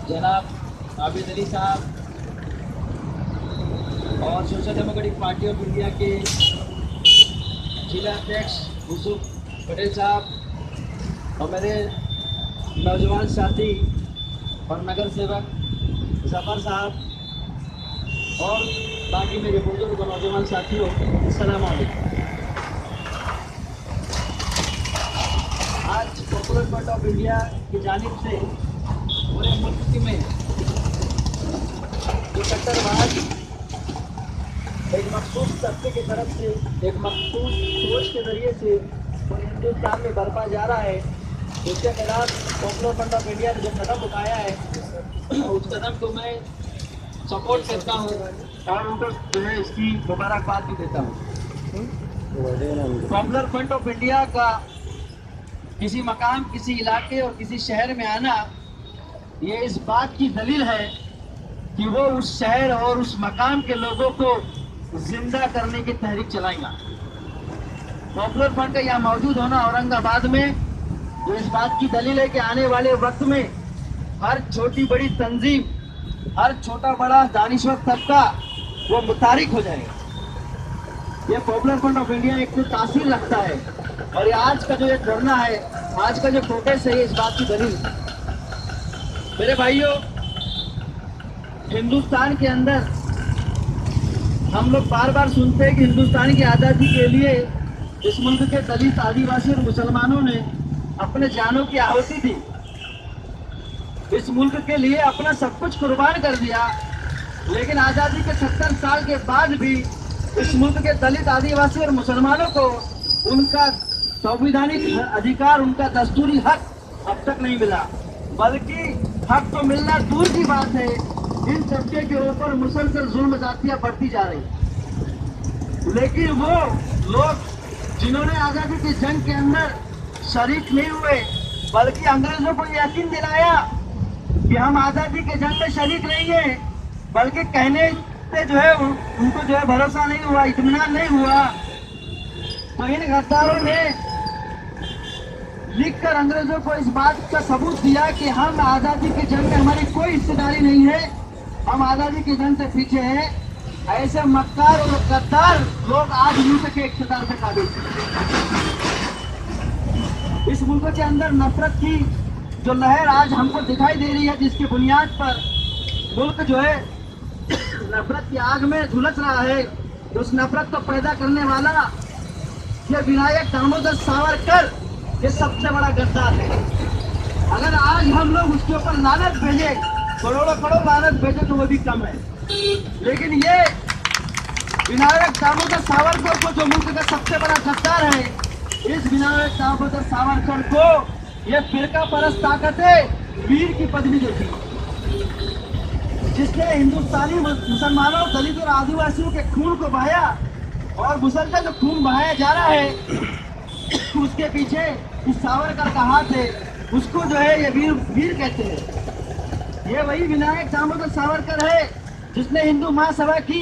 जनाब आबिद अली साहब और social democratic party of India के जिला अध्यक्ष यूसुफ पटेल साहब और मेरे नौजवान साथी और नगर सेवक जफर साहब और बाकी मेरे बुजुर्ग नौजवान साथियों, अस्सलाम वालेकुम। आज पॉपुलर फ्रंट ऑफ इंडिया की जानिब से पूरे मुल्क में जो कट्टरवाद एक मखसूस तबके की तरफ से एक मखसूस सोच के जरिए से हिंदुस्तान में बरपा जा रहा है, उसके खिलाफ पॉपुलर फ्रंट ऑफ इंडिया ने जो कदम उठाया है उस कदम को मैं सपोर्ट करता हूँ और उनको जो है इसकी मुबारकबाद भी देता हूँ। पॉपुलर फ्रंट ऑफ इंडिया का किसी मकाम, किसी इलाके और किसी शहर में आना ये इस बात की दलील है कि वो उस शहर और उस मकाम के लोगों को जिंदा करने की तहरीक चलाएगा। पॉपुलर फ्रंट का यहाँ मौजूद होना औरंगाबाद में जो इस बात की दलील है कि आने वाले वक्त में हर छोटी बड़ी तंजीम, हर छोटा बड़ा दानिश्वर तबका वो मुतारिक हो जाएगा। ये पॉपुलर फ्रंट ऑफ इंडिया एक तो तासीर रखता है और ये आज का जो ये धरना है, आज का जो प्रोटेस्ट है, ये इस बात की दलील है। मेरे भाइयों, हिंदुस्तान के अंदर हम लोग बार बार सुनते हैं कि हिंदुस्तान की आज़ादी के लिए इस मुल्क के दलित, आदिवासी और मुसलमानों ने अपने जानों की आहुति दी, इस मुल्क के लिए अपना सब कुछ कुर्बान कर दिया। लेकिन आज़ादी के 70 साल के बाद भी इस मुल्क के दलित, आदिवासी और मुसलमानों को उनका संवैधानिक अधिकार, उनका दस्तूरी हक अब तक नहीं मिला, बल्कि हक तो मिलना दूर की बात है, इन तबके के ऊपर मुसलसल जुल्म जातियां बढ़ती जा रही। लेकिन वो लोग जिन्होंने आज़ादी की जंग के अंदर शरीक नहीं हुए, बल्कि अंग्रेजों को यकीन दिलाया कि हम आज़ादी के जंग में शरीक नहीं है, बल्कि कहने से जो है उनको जो है भरोसा नहीं हुआ, इत्मीनान नहीं हुआ, तो इन गद्दारों ने लिखकर अंग्रेजों को इस बात का सबूत दिया कि हम आज़ादी की जंग में हमारी कोई हिस्सेदारी नहीं है, हम आज़ादी की जंग से पीछे हैं। ऐसे मक्कार और गद्दार लोग आज मुल्क के इख्तियार पे काबिल हैं। इस मुल्क के अंदर नफरत की जो लहर आज हमको दिखाई दे रही है, जिसकी बुनियाद पर मुल्क जो है नफरत की आग में झुलस रहा है, उस नफरत को पैदा करने वाला ये विनायक दामोदर सावरकर ये सबसे बड़ा गद्दार है। अगर आज हम लोग उसके ऊपर लानत भेजे, करोड़ों करोड़ लानत भेजे, तो वो भी कम है। लेकिन ये विनायक दामोदर सावरकर को, जो मुल्क का सबसे बड़ा गद्दार है, इस विनायक दामोदर सावरकर को ये फिरका परस्त ताकतें वीर की पदवी देती, जिसने हिंदुस्तानी मुसलमानों, दलित और आदिवासियों के खून को बहाया, और मुसलसल जो खून बहाया जा रहा है उसके पीछे इस सावरकर का हाथ है, उसको जो है ये वीर कहते हैं। ये वही विनायक दामोदर सावरकर है जिसने हिंदू महासभा की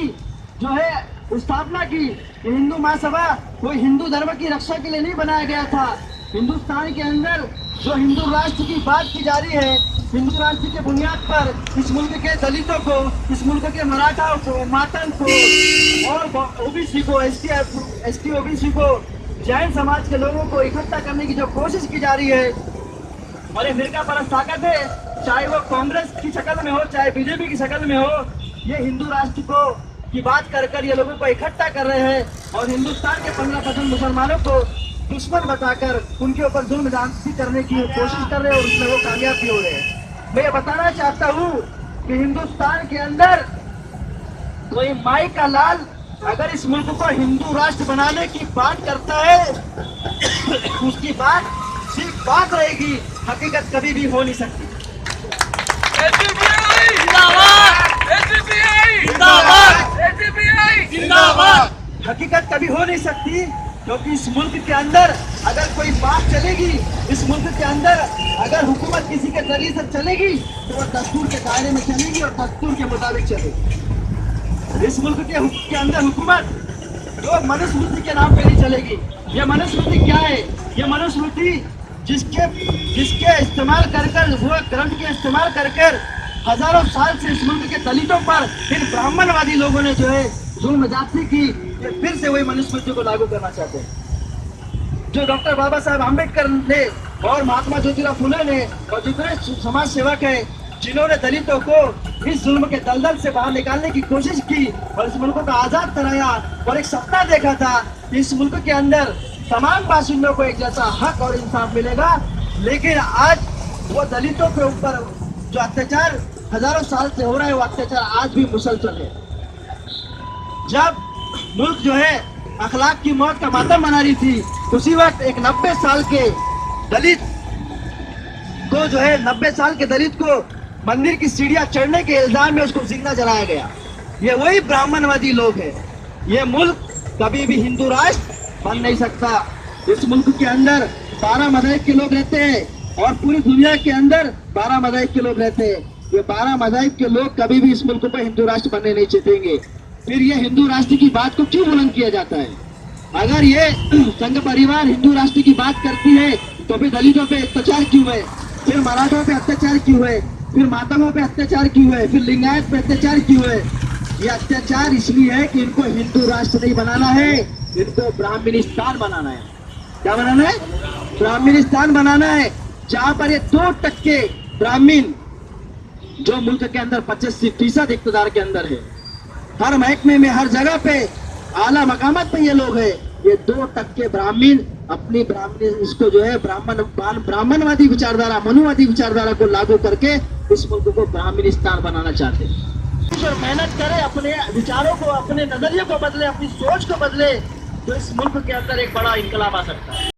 जो है स्थापना की। ये हिंदू महासभा कोई हिंदू धर्म की रक्षा के लिए नहीं बनाया गया था। हिंदुस्तान के अंदर जो हिंदू राष्ट्र की बात की जा रही है, हिंदू राष्ट्र के बुनियाद पर इस मुल्क के दलितों को, इस मुल्क के मराठाओं को, मातंग को और ओबीसी को, एसटी ओबीसी को, जैन समाज के लोगों को इकट्ठा करने की जो कोशिश की जा रही है, और ये फिरका परस्त ताकत है, चाहे वो कांग्रेस की शक्ल में हो, चाहे बीजेपी की शक्ल में हो, ये हिंदू राष्ट्र को की बात कर ये लोगों को इकट्ठा कर रहे हैं और हिंदुस्तान के 15% मुसलमानों को दुश्मन बताकर उनके ऊपर जुल्म ज्यादती करने की कोशिश कर रहे हैं और उसमें वो कामयाब भी हो रहे हैं। मैं ये बताना चाहता हूँ कि हिंदुस्तान के अंदर कोई माई का लाल अगर इस मुल्क को हिंदू राष्ट्र बनाने की बात करता है उसकी बात सिर्फ बात रहेगी, हकीकत कभी भी हो नहीं सकती। हकीकत कभी हो नहीं सकती, क्योंकि इस मुल्क के अंदर अगर कोई बात चलेगी, इस मुल्क के अंदर अगर हुकूमत किसी के जरिए से चलेगी तो वह दस्तूर के दायरे में चलेगी और दस्तूर के मुताबिक चलेगी। इस मुल्क के अंदर हुकूमत जो मनुस्मृति के नाम पे नहीं चलेगी। ये मनुस्मृति क्या है? ये मनुस्मृति जिसके इस्तेमाल कर वो ग्रंथ के इस्तेमाल कर हजारों साल से इस मुल्क के दलितों पर इन ब्राह्मणवादी लोगों ने जो है जुल्म जाती की, ये फिर से वही मनुस्मृति को लागू करना चाहते हैं। जो डॉक्टर बाबा साहब आम्बेडकर ने और महात्मा ज्योतिराव फुले ने और जितने समाज सेवक है, जिन्होंने दलितों को इस जुल्म के दलदल से बाहर निकालने की कोशिश की और इस मुल्क को आजाद कराया और एक सपना देखा था कि इस मुल्क के अंदर तमाम बाशिंदों को एक जैसा हक और इंसाफ मिलेगा, लेकिन आज वो दलितों के ऊपर जो अत्याचार हजारों साल से हो रहा है, वो अत्याचार आज भी मुसलसल है। जब मुल्क जो है अखलाक की मौत का मातम मना रही थी, उसी वक्त एक 90 साल के दलित को जो है 90 साल के दलित को मंदिर की सीढ़ियां चढ़ने के इल्जाम में उसको जिंदा जलाया गया। ये वही ब्राह्मणवादी लोग हैं। ये मुल्क कभी भी हिंदू राष्ट्र बन नहीं सकता। इस मुल्क के अंदर 12 मज़हब के लोग रहते हैं और पूरी दुनिया के अंदर 12 मज़हब के लोग रहते हैं। ये 12 मज़हब के लोग कभी भी इस मुल्क पर हिंदू राष्ट्र बनने नहीं चाहेंगे। फिर ये हिंदू राष्ट्र की बात को क्यों बुलंद किया जाता है? अगर ये संघ परिवार हिंदू राष्ट्र की बात करती है तो फिर दलितों पे अत्याचार क्यों है, फिर मराठों पे अत्याचार क्यों है, फिर मातमों पे अत्याचार क्यों है, फिर लिंगायत पे अत्याचार क्यों है? ये अत्याचार इसलिए है कि इनको हिंदू राष्ट्र नहीं बनाना है, इनको ब्राह्मणिस्तान बनाना है। क्या बनाना है? ब्राह्मणिस्तान बनाना है, जहां पर ये 2% ब्राह्मण जो मुल्क के अंदर 25% इक्तदार के अंदर है, हर महकमे में हर जगह पे आला मकामत पे ये लोग है। ये 2% ब्राह्मण अपनी ब्राह्मण इसको जो है ब्राह्मणवादी विचारधारा, मनुवादी विचारधारा को लागू करके इस मुल्क को ब्राह्मणिस्तान बनाना चाहते हैं। और मेहनत करे, अपने विचारों को, अपने नजरिए को बदले, अपनी सोच को बदले, तो इस मुल्क के अंदर एक बड़ा इनकलाब आ सकता है।